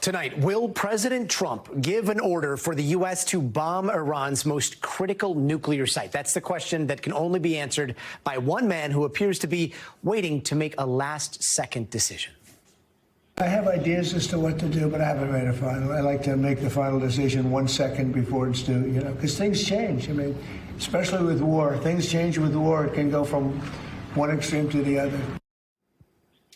Tonight, will President Trump give an order for the U.S. to bomb Iran's most critical nuclear site? That's the question that can only be answered by one man who appears to be waiting to make a last-second decision. I have ideas as to what to do, but I haven't made a final. I like to make the final decision 1 second before it's due, because things change. I mean, especially with war. Things change with war. It can go from one extreme to the other.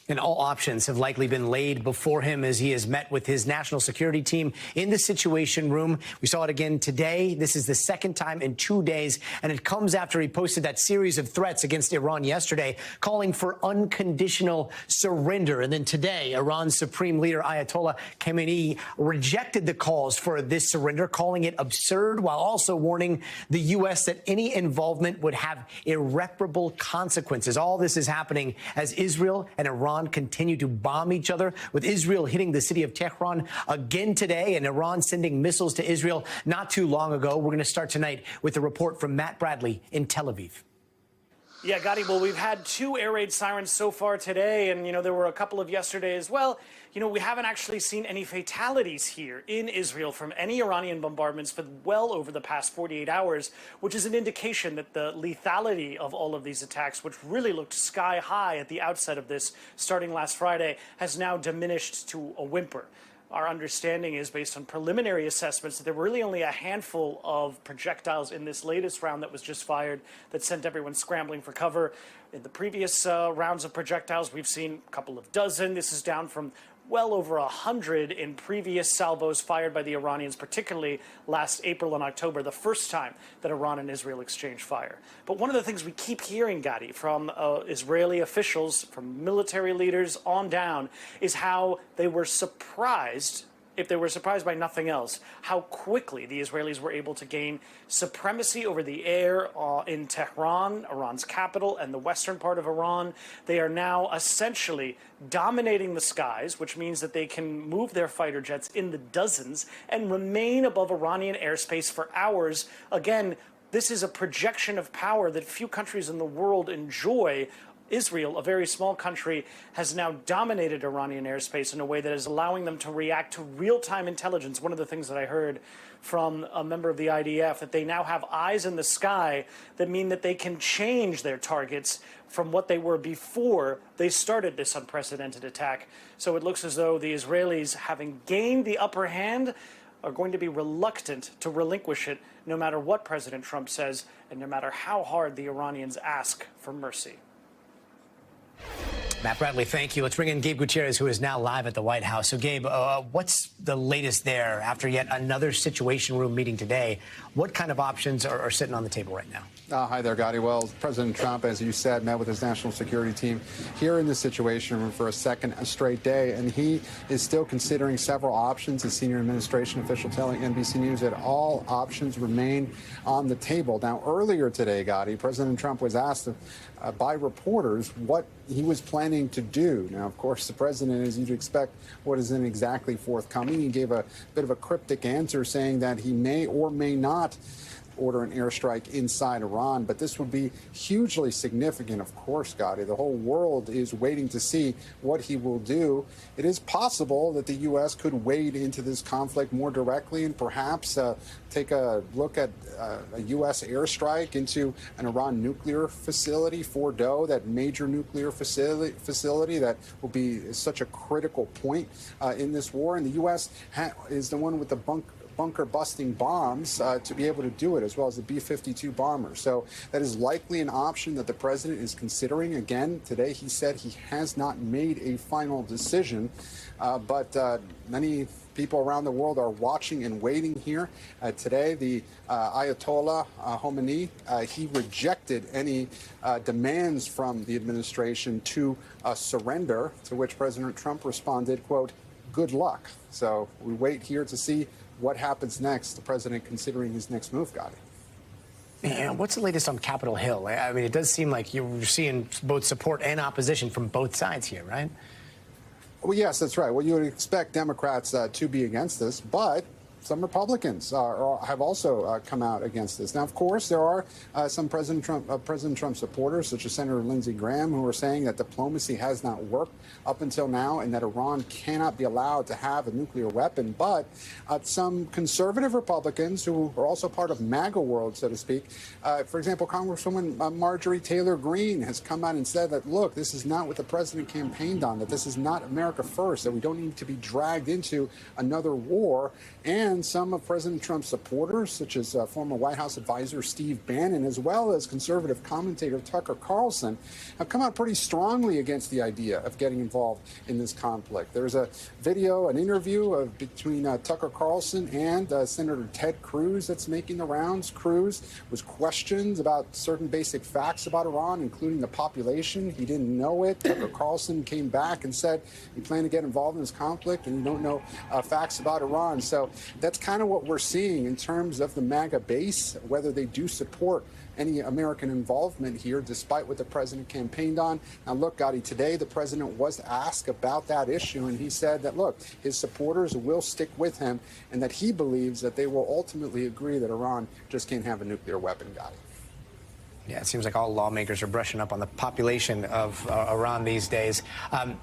And all options have likely been laid before him as he has met with his national security team in the Situation Room. We saw it again today. This is the second time in 2 days, and it comes after he posted that series of threats against Iran yesterday, calling for unconditional surrender. And then today, Iran's supreme leader, Ayatollah Khamenei, rejected the calls for this surrender, calling it absurd, while also warning the U.S. that any involvement would have irreparable consequences. All this is happening as Israel and Iran continue to bomb each other, with Israel hitting the city of Tehran again today and Iran sending missiles to Israel not too long ago. We're going to start tonight with a report from Matt Bradley in Tel Aviv. Yeah, Gadi, well, we've had 2 air raid sirens so far today, and, there were a couple of yesterday as well. We haven't actually seen any fatalities here in Israel from any Iranian bombardments for well over the past 48 hours, which is an indication that the lethality of all of these attacks, which really looked sky high at the outset of this starting last Friday, has now diminished to a whimper. Our understanding is, based on preliminary assessments, that there were really only a handful of projectiles in this latest round that was just fired that sent everyone scrambling for cover. In the previous rounds of projectiles, we've seen a couple of dozen. This is down from well over 100 in previous salvos fired by the Iranians, particularly last April and October, the first time that Iran and Israel exchanged fire. But one of the things we keep hearing, Gadi, from Israeli officials, from military leaders on down, is how they were surprised, if they were surprised by nothing else, how quickly the Israelis were able to gain supremacy over the air in Tehran, Iran's capital, and the western part of Iran. They are now essentially dominating the skies, which means that they can move their fighter jets in the dozens and remain above Iranian airspace for hours. Again, this is a projection of power that few countries in the world enjoy. Israel, a very small country, has now dominated Iranian airspace in a way that is allowing them to react to real-time intelligence. One of the things that I heard from a member of the IDF, that they now have eyes in the sky that mean that they can change their targets from what they were before they started this unprecedented attack. So it looks as though the Israelis, having gained the upper hand, are going to be reluctant to relinquish it, no matter what President Trump says and no matter how hard the Iranians ask for mercy. Matt Bradley, thank you. Let's bring in Gabe Gutierrez, who is now live at the White House. So, Gabe, what's the latest there after yet another Situation Room meeting today? What kind of options are sitting on the table right now? Hi there, Gadi. Well, President Trump, as you said, met with his national security team here in the Situation Room for a second straight day, and he is still considering several options. A senior administration official telling NBC News that all options remain on the table. Now, earlier today, Gadi, President Trump was asked by reporters what he was planning to do. Now, of course, the president, as you'd expect, what isn't exactly forthcoming. He gave a bit of a cryptic answer saying that he may or may not order an airstrike inside Iran, but this would be hugely significant, of course, Gadi. The whole world is waiting to see what he will do. It is possible that the U.S. could wade into this conflict more directly and perhaps take a look at a U.S. airstrike into an Iran nuclear facility, Fordow, that major nuclear facility that will be such a critical point in this war. And the U.S. is the one with the bunker-busting bombs to be able to do it, as well as the B-52 bomber. So that is likely an option that the president is considering. Again, today he said he has not made a final decision, but many people around the world are watching and waiting here. Today, the Ayatollah Khamenei, he rejected any demands from the administration to surrender, to which President Trump responded, quote, "Good luck." So we wait here to see what happens next, the president considering his next move, Gadi. And what's the latest on Capitol Hill? I mean, it does seem like you're seeing both support and opposition from both sides here, right? Well, yes, that's right. Well, you would expect Democrats to be against this, but some Republicans have also come out against this. Now, of course, there are some President Trump supporters, such as Senator Lindsey Graham, who are saying that diplomacy has not worked up until now and that Iran cannot be allowed to have a nuclear weapon. But some conservative Republicans who are also part of MAGA world, so to speak, for example, Congresswoman Marjorie Taylor Greene has come out and said that, look, this is not what the president campaigned on, that this is not America first, that we don't need to be dragged into another war. And some of President Trump's supporters, such as former White House advisor Steve Bannon, as well as conservative commentator Tucker Carlson, have come out pretty strongly against the idea of getting involved in this conflict. There's a video, an interview between Tucker Carlson and Senator Ted Cruz that's making the rounds. Cruz was questioned about certain basic facts about Iran, including the population. He didn't know it. Tucker Carlson came back and said you plan to get involved in this conflict and you don't know facts about Iran. So that's kind of what we're seeing in terms of the MAGA base, whether they do support any American involvement here, despite what the president campaigned on. Now, look, Gadi, today the president was asked about that issue, and he said that, look, his supporters will stick with him and that he believes that they will ultimately agree that Iran just can't have a nuclear weapon, Gadi. Yeah, it seems like all lawmakers are brushing up on the population of Iran these days.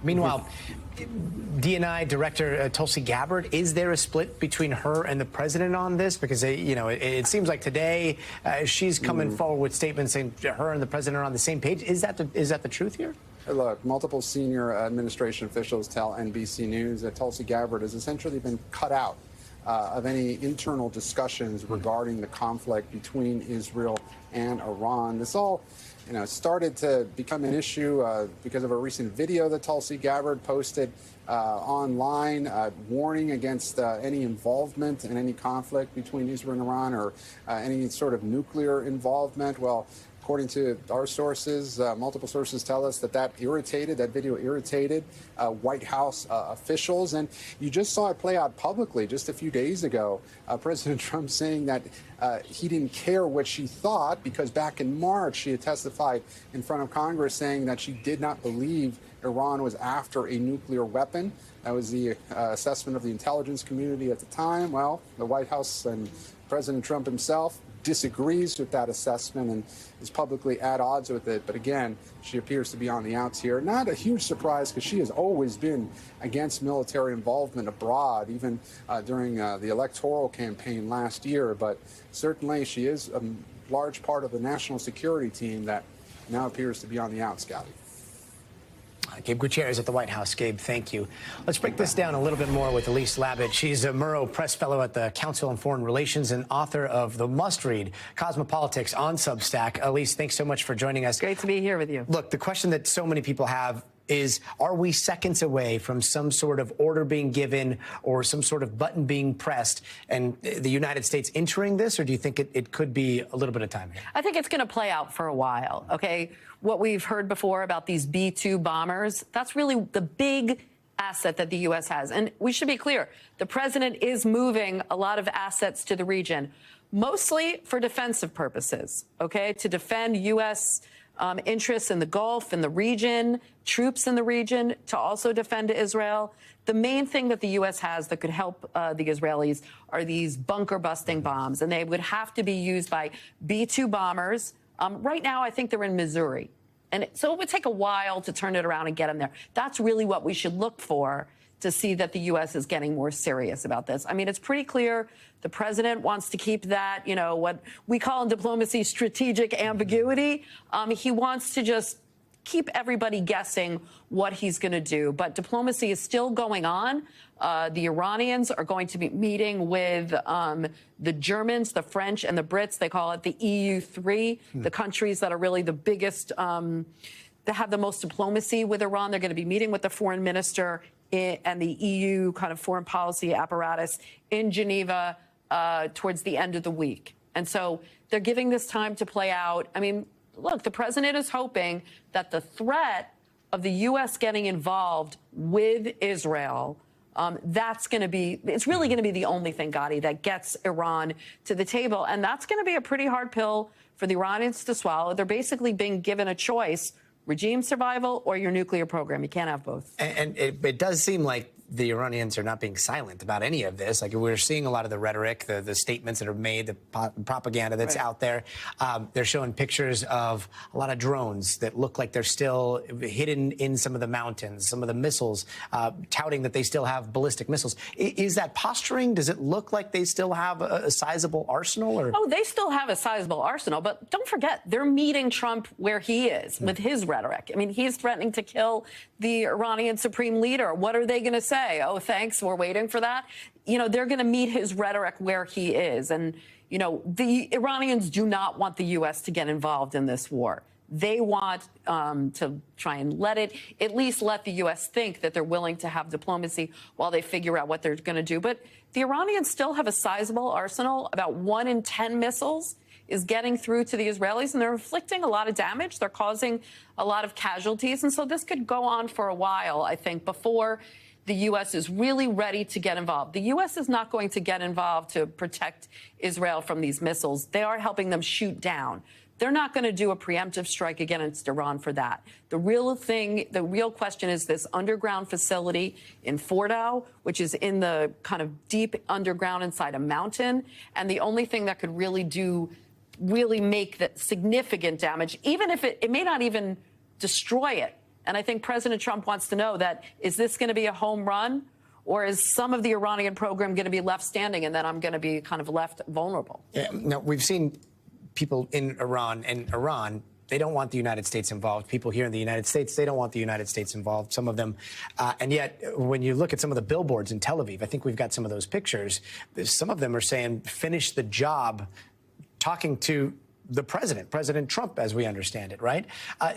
Meanwhile, DNI Director Tulsi Gabbard, is there a split between her and the president on this? Because, it seems like today she's coming forward with statements saying her and the president are on the same page. Is that the truth here? Look, multiple senior administration officials tell NBC News that Tulsi Gabbard has essentially been cut out of any internal discussions regarding the conflict between Israel and Iran. This all, started to become an issue because of a recent video that Tulsi Gabbard posted online, warning against any involvement in any conflict between Israel and Iran or any sort of nuclear involvement. Well, according to our sources, multiple sources tell us that video irritated White House officials. And you just saw it play out publicly just a few days ago. President Trump saying that he didn't care what she thought because back in March she had testified in front of Congress saying that she did not believe Iran was after a nuclear weapon. That was the assessment of the intelligence community at the time. Well, the White House and President Trump himself disagrees with that assessment and is publicly at odds with it. But again, she appears to be on the outs here. Not a huge surprise because she has always been against military involvement abroad, even during the electoral campaign last year. But certainly she is a large part of the national security team that now appears to be on the outs, Gadi. Gabe Gutierrez at the White House. Gabe, thank you. Let's break this down a little bit more with Elise Labott. She's a Murrow Press Fellow at the Council on Foreign Relations and author of the must-read Cosmopolitics on Substack. Elise, thanks so much for joining us. Great to be here with you. Look, the question that so many people have is, are we seconds away from some sort of order being given or some sort of button being pressed and the United States entering this, or do you think it could be a little bit of time here? I think it's going to play out for a while, okay? What we've heard before about these B-2 bombers, that's really the big asset that the U.S. has. And we should be clear, the president is moving a lot of assets to the region, mostly for defensive purposes, okay, to defend U.S. Interests in the Gulf, in the region, troops in the region, to also defend Israel. The main thing that the U.S. has that could help the Israelis are these bunker-busting bombs, and they would have to be used by B-2 bombers. Right now, I think they're in Missouri. And so it would take a while to turn it around and get them there. That's really what we should look for to see that the U.S. is getting more serious about this. I mean, it's pretty clear the president wants to keep that, what we call in diplomacy strategic ambiguity. He wants to just keep everybody guessing what he's going to do. But diplomacy is still going on. The Iranians are going to be meeting with the Germans, the French, and the Brits. They call it the EU3, the countries that are really the biggest, that have the most diplomacy with Iran. They're going to be meeting with the foreign minister and the EU kind of foreign policy apparatus in Geneva towards the end of the week. And so they're giving this time to play out. I mean, look, the president is hoping that the threat of the U.S. getting involved with Israel, that's going to be, it's really going to be the only thing, Gadi, that gets Iran to the table. And that's going to be a pretty hard pill for the Iranians to swallow. They're basically being given a choice: regime survival or your nuclear program. You can't have both. And it does seem like the Iranians are not being silent about any of this. Like, we're seeing a lot of the rhetoric, the statements that are made, the propaganda that's out there. They're showing pictures of a lot of drones that look like they're still hidden in some of the mountains, some of the missiles, touting that they still have ballistic missiles. Is that posturing? Does it look like they still have a sizable arsenal? Or? Oh, they still have a sizable arsenal, but don't forget, they're meeting Trump where he is with his rhetoric. I mean, he's threatening to kill the Iranian supreme leader. What are they going to say? Oh, thanks, we're waiting for that. You know, they're going to meet his rhetoric where he is. And, you know, the Iranians do not want the U.S. to get involved in this war. They want to try and at least let the U.S. think that they're willing to have diplomacy while they figure out what they're going to do. But the Iranians still have a sizable arsenal. About 1 in 10 missiles is getting through to the Israelis, and they're inflicting a lot of damage. They're causing a lot of casualties. And so this could go on for a while, I think, before the U.S. is really ready to get involved. The U.S. is not going to get involved to protect Israel from these missiles. They are helping them shoot down. They're not going to do a preemptive strike against Iran for that. The real question is this underground facility in Fordow, which is in the kind of deep underground inside a mountain. And the only thing that could really make that significant damage, even if it may not even destroy it. And I think President Trump wants to know that, is this going to be a home run, or is some of the Iranian program going to be left standing and then I'm going to be kind of left vulnerable? Yeah, now, we've seen people in Iran they don't want the United States involved. People here in the United States, they don't want the United States involved, some of them. And yet, when you look at some of the billboards in Tel Aviv, I think we've got some of those pictures. Some of them are saying, finish the job, talking to the President Trump, as we understand it, right?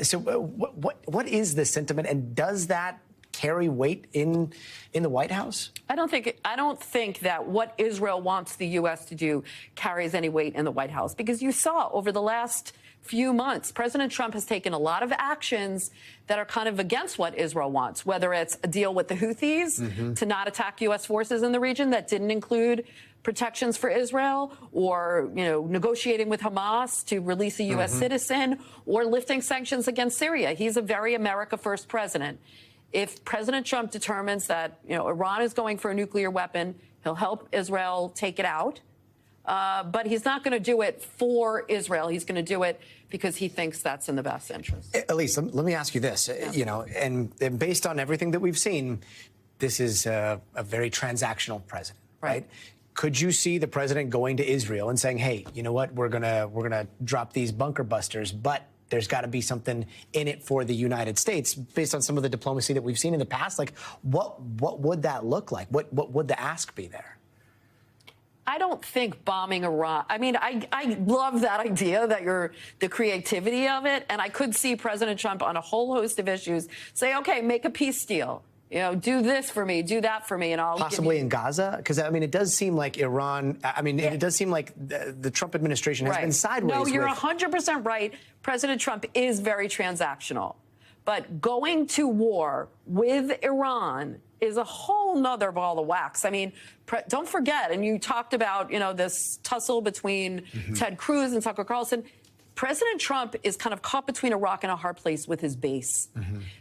So what is the sentiment, and does that carry weight in the White House? I don't think that what Israel wants the U.S. to do carries any weight in the White House, because you saw over the last few months, President Trump has taken a lot of actions that are kind of against what Israel wants, whether it's a deal with the Houthis to not attack U.S. forces in the region that didn't include protections for Israel, or, you know, negotiating with Hamas to release a U.S. citizen, or lifting sanctions against Syria. He's a very America First president. If President Trump determines that, you know, Iran is going for a nuclear weapon, he'll help Israel take it out. But he's not going to do it for Israel. He's going to do it because he thinks that's in the best interest. Elise, let me ask you this, you know, and based on everything that we've seen, this is a very transactional president, right? Could you see the president going to Israel and saying, hey, you know what, we're gonna drop these bunker busters, but there's got to be something in it for the United States, based on some of the diplomacy that we've seen in the past? Like, what would that look like? What would the ask be there? I don't think bombing Iran. I mean, I love that idea, the creativity of it. And I could see President Trump on a whole host of issues say, OK, make a peace deal. You know, do this for me, do that for me, and I'll possibly in Gaza, because I mean, it does seem like Iran. I mean, it does seem like the Trump administration has been sideways. No, you're 100% right. President Trump is very transactional, but going to war with Iran is a whole nother ball of wax. I mean, don't forget, and you talked about, you know, this tussle between Ted Cruz and Tucker Carlson. President Trump is kind of caught between a rock and a hard place with his base,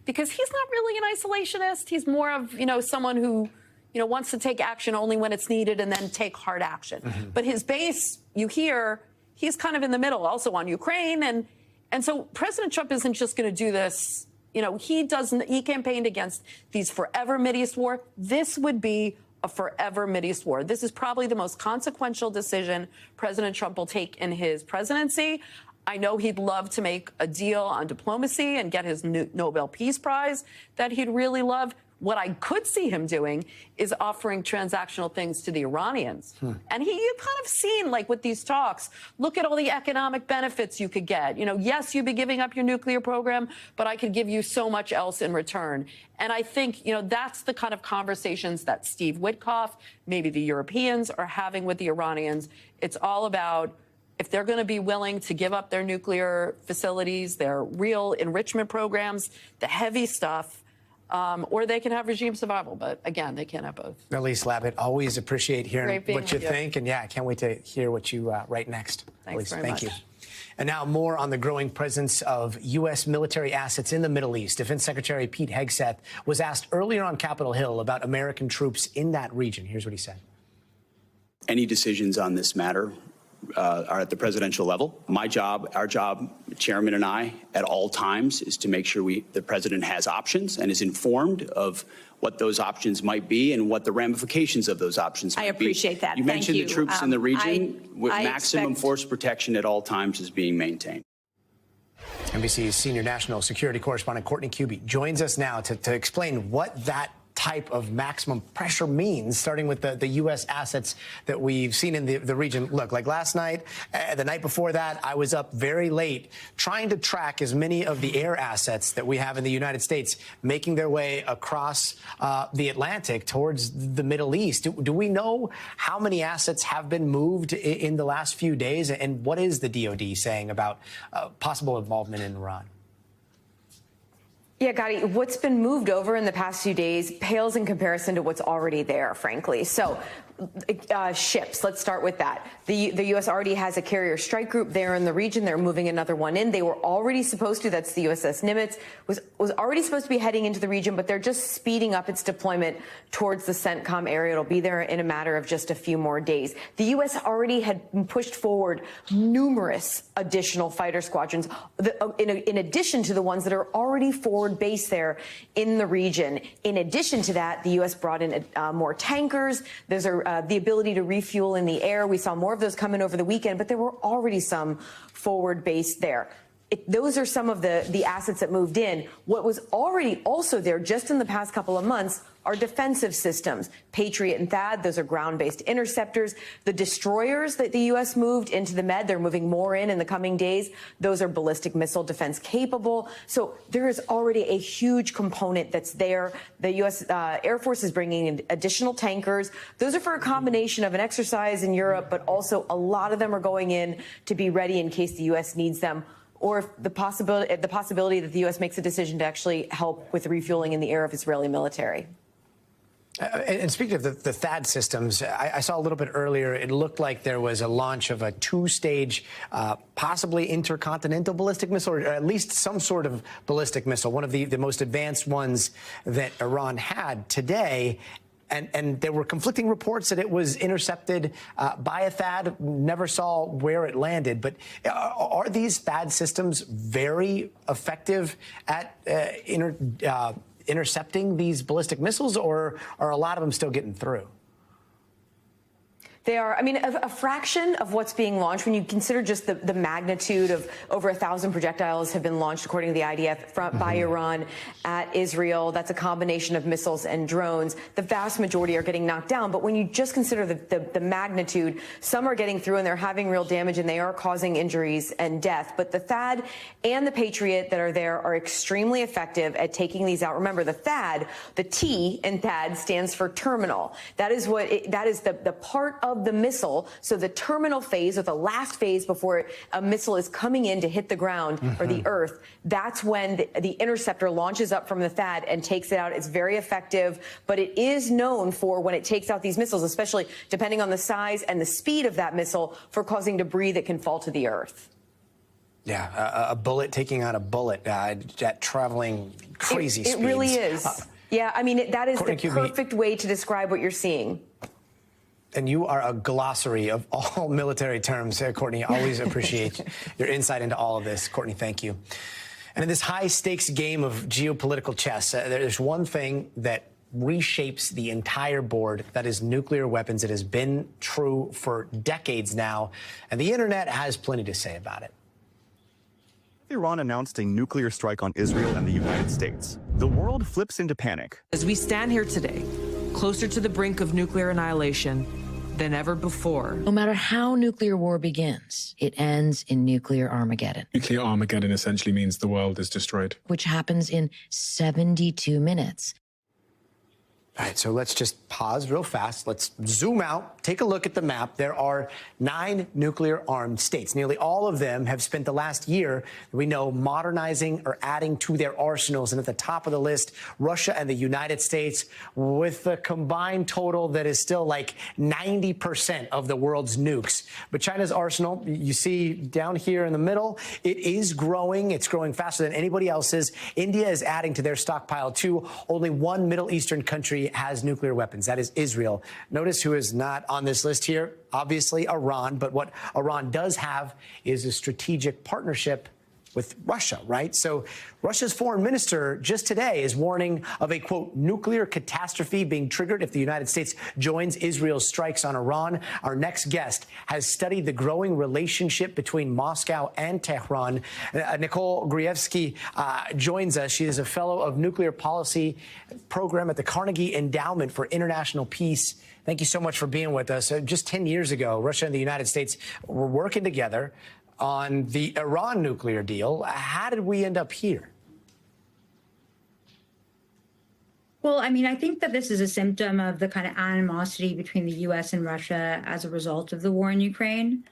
because he's not really an isolationist. He's more of, you know, someone who, you know, wants to take action only when it's needed and then take hard action. But his base, you hear, he's kind of in the middle, also on Ukraine. And so President Trump isn't just going to do this. You know, he campaigned against these forever Mideast war. This would be a forever Mideast war. This is probably the most consequential decision President Trump will take in his presidency. I know he'd love to make a deal on diplomacy and get his Nobel Peace Prize that he'd really love. What I could see him doing is offering transactional things to the Iranians. And you've kind of seen, like, with these talks, look at all the economic benefits you could get. You know, yes, you'd be giving up your nuclear program, but I could give you so much else in return. And I think, you know, that's the kind of conversations that Steve Witkoff, maybe the Europeans, are having with the Iranians. It's all about, if they're going to be willing to give up their nuclear facilities, their real enrichment programs, the heavy stuff, or they can have regime survival. But again, they can't have both. Elise Labott, always appreciate hearing what you think. And yeah, I can't wait to hear what you write next. Thanks Elise, very much. Thank you. And now more on the growing presence of U.S. military assets in the Middle East. Defense Secretary Pete Hegseth was asked earlier on Capitol Hill about American troops in that region. Here's what he said. Any decisions on this matter are at the presidential level. My job, our job, Chairman and I, at all times, is to make sure the president has options and is informed of what those options might be and what the ramifications of those options might be. I appreciate that. You mentioned the troops in the region with I maximum expect force protection at all times is being maintained. NBC's senior national security correspondent Courtney Kube joins us now to explain what that type of maximum pressure means, starting with the U.S. assets that we've seen in the region. Look, like last night, the night before that, I was up very late trying to track as many of the air assets that we have in the United States making their way across the Atlantic towards the Middle East. Do we know how many assets have been moved in the last few days? And what is the DOD saying about possible involvement in Iran? Yeah, Gadi, what's been moved over in the past few days pales in comparison to what's already there, frankly. So ships, let's start with that. The U.S. already has a carrier strike group there in the region. They're moving another one in. They were already supposed to, that's the USS Nimitz, was already supposed to be heading into the region, but they're just speeding up its deployment towards the CENTCOM area. It'll be there in a matter of just a few more days. The U.S. already had pushed forward numerous additional fighter squadrons, in addition to the ones that are already forward based there in the region. In addition to that, the U.S. brought in more tankers. Those are the ability to refuel in the air. We saw more of those come in over the weekend, but there were already some forward based there. Those are some of the assets that moved in. What was already also there just in the past couple of months are defensive systems. Patriot and THAAD, those are ground-based interceptors. The destroyers that the U.S. moved into the Med, they're moving more in the coming days. Those are ballistic missile defense capable. So there is already a huge component that's there. The U.S. Air Force is bringing in additional tankers. Those are for a combination of an exercise in Europe, but also a lot of them are going in to be ready in case the U.S. needs them, or the possibility that the U.S. makes a decision to actually help with refueling in the air of Israeli military. And speaking of the THAAD systems, I saw a little bit earlier, it looked like there was a launch of a two-stage, possibly intercontinental ballistic missile, or at least some sort of ballistic missile, one of the most advanced ones that Iran had today. And there were conflicting reports that it was intercepted by a THAAD. Never saw where it landed. But are these THAAD systems very effective at intercepting these ballistic missiles, or are a lot of them still getting through? They are, I mean, a fraction of what's being launched when you consider just the magnitude of over 1,000 projectiles have been launched, according to the IDF, by Iran at Israel. That's a combination of missiles and drones. The vast majority are getting knocked down. But when you just consider the magnitude, some are getting through and they're having real damage and they are causing injuries and death. But the THAAD and the Patriot that are there are extremely effective at taking these out. Remember, the THAAD, the T in THAAD stands for terminal. That is that is the part of the missile. So the terminal phase, or the last phase before a missile is coming in to hit the ground or the earth, that's when the interceptor launches up from the THAAD and takes it out. It's very effective, but it is known for, when it takes out these missiles, especially depending on the size and the speed of that missile, for causing debris that can fall to the earth. Yeah, a bullet taking out a bullet, at traveling crazy speeds. It really is. Yeah, I mean, that is the perfect way to describe what you're seeing. And you are a glossary of all military terms, Courtney. Always appreciate your insight into all of this. Courtney, thank you. And in this high-stakes game of geopolitical chess, there's one thing that reshapes the entire board. That is nuclear weapons. It has been true for decades now, and the internet has plenty to say about it. Iran announced a nuclear strike on Israel and the United States. The world flips into panic. As we stand here today, closer to the brink of nuclear annihilation than ever before. No matter how nuclear war begins, it ends in nuclear Armageddon. Nuclear Armageddon essentially means the world is destroyed. Which happens in 72 minutes. All right, so let's just pause real fast. Let's zoom out, take a look at the map. There are 9 nuclear-armed states. Nearly all of them have spent the last year, we know, modernizing or adding to their arsenals. And at the top of the list, Russia and the United States, with a combined total that is still like 90% of the world's nukes. But China's arsenal, you see down here in the middle, it is growing. It's growing faster than anybody else's. India is adding to their stockpile, too. Only one Middle Eastern country has nuclear weapons. That is Israel. Notice who is not on this list here. Obviously, Iran. But what Iran does have is a strategic partnership with Russia, right? So Russia's foreign minister just today is warning of a, quote, nuclear catastrophe being triggered if the United States joins Israel's strikes on Iran. Our next guest has studied the growing relationship between Moscow and Tehran. Nicole Grievsky joins us. She is a fellow of nuclear policy program at the Carnegie Endowment for International Peace. Thank you so much for being with us. Just 10 years ago, Russia and the United States were working together on the Iran nuclear deal. How did we end up here? Well, I mean, I think that this is a symptom of the kind of animosity between the U.S. and Russia as a result of the war in Ukraine.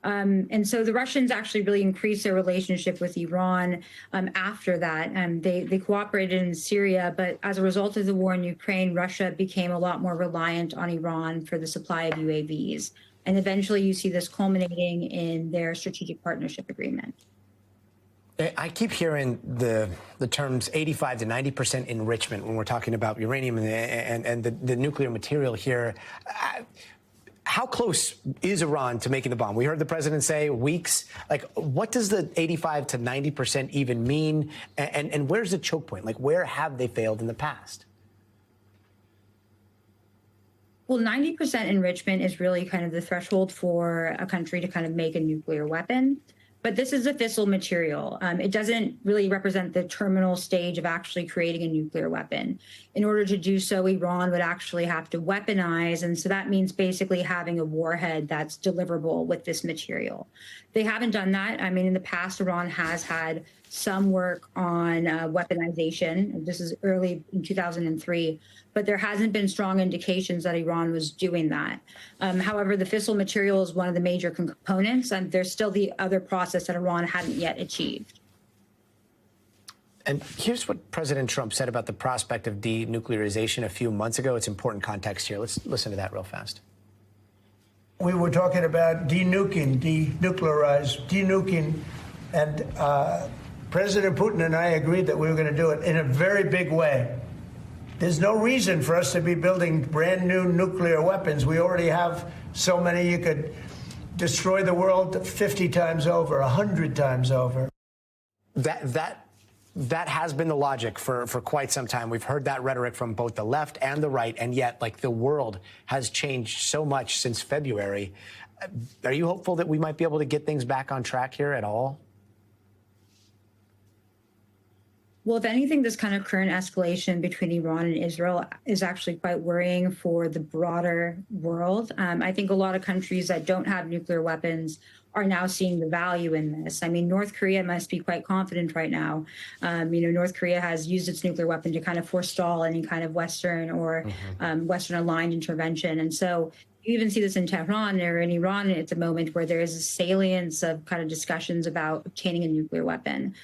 And so the Russians actually really increased their relationship with Iran after that. They cooperated in Syria, but as a result of the war in Ukraine, Russia became a lot more reliant on Iran for the supply of UAVs. And eventually you see this culminating in their strategic partnership agreement. I keep hearing the terms 85 to 90% enrichment when we're talking about uranium and the nuclear material here. How close is Iran to making the bomb? We heard the president say weeks. Like, what does the 85 to 90% even mean? And where's the choke point? Like, where have they failed in the past? Well, 90% enrichment is really kind of the threshold for a country to kind of make a nuclear weapon. But this is a fissile material. It doesn't really represent the terminal stage of actually creating a nuclear weapon. In order to do so, Iran would actually have to weaponize. And so that means basically having a warhead that's deliverable with this material. They haven't done that. I mean, in the past, Iran has had some work on weaponization. This is early in 2003, but there hasn't been strong indications that Iran was doing that. However, the fissile material is one of the major components, and there's still the other process that Iran hadn't yet achieved. And here's what President Trump said about the prospect of denuclearization a few months ago. It's important context here. Let's listen to that real fast. We were talking about denuking, denuclearize, denuking, and President Putin and I agreed that we were going to do it in a very big way. There's no reason for us to be building brand new nuclear weapons. We already have so many you could destroy the world 50 times over, 100 times over. That has been the logic for quite some time. We've heard that rhetoric from both the left and the right, and yet, like, the world has changed so much since February. Are you hopeful that we might be able to get things back on track here at all? Well, if anything, this kind of current escalation between Iran and Israel is actually quite worrying for the broader world. I think a lot of countries that don't have nuclear weapons are now seeing the value in this. I mean, North Korea must be quite confident right now. North Korea has used its nuclear weapon to kind of forestall any kind of Western or Western-aligned intervention. And so you even see this in Tehran or in Iran at the moment where there is a salience of kind of discussions about obtaining a nuclear weapon.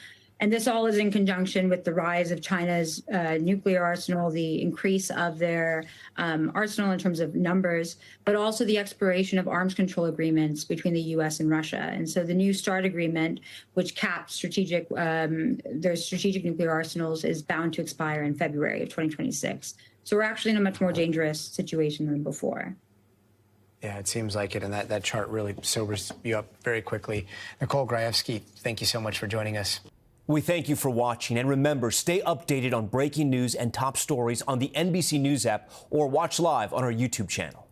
And this all is in conjunction with the rise of China's nuclear arsenal, the increase of their arsenal in terms of numbers, but also the expiration of arms control agreements between the U.S. and Russia. And so the New START agreement, which caps their strategic nuclear arsenals, is bound to expire in February of 2026. So we're actually in a much more dangerous situation than before. Yeah, it seems like it. And that chart really sobers you up very quickly. Nicole Grievsky, thank you so much for joining us. We thank you for watching, and remember, stay updated on breaking news and top stories on the NBC News app or watch live on our YouTube channel.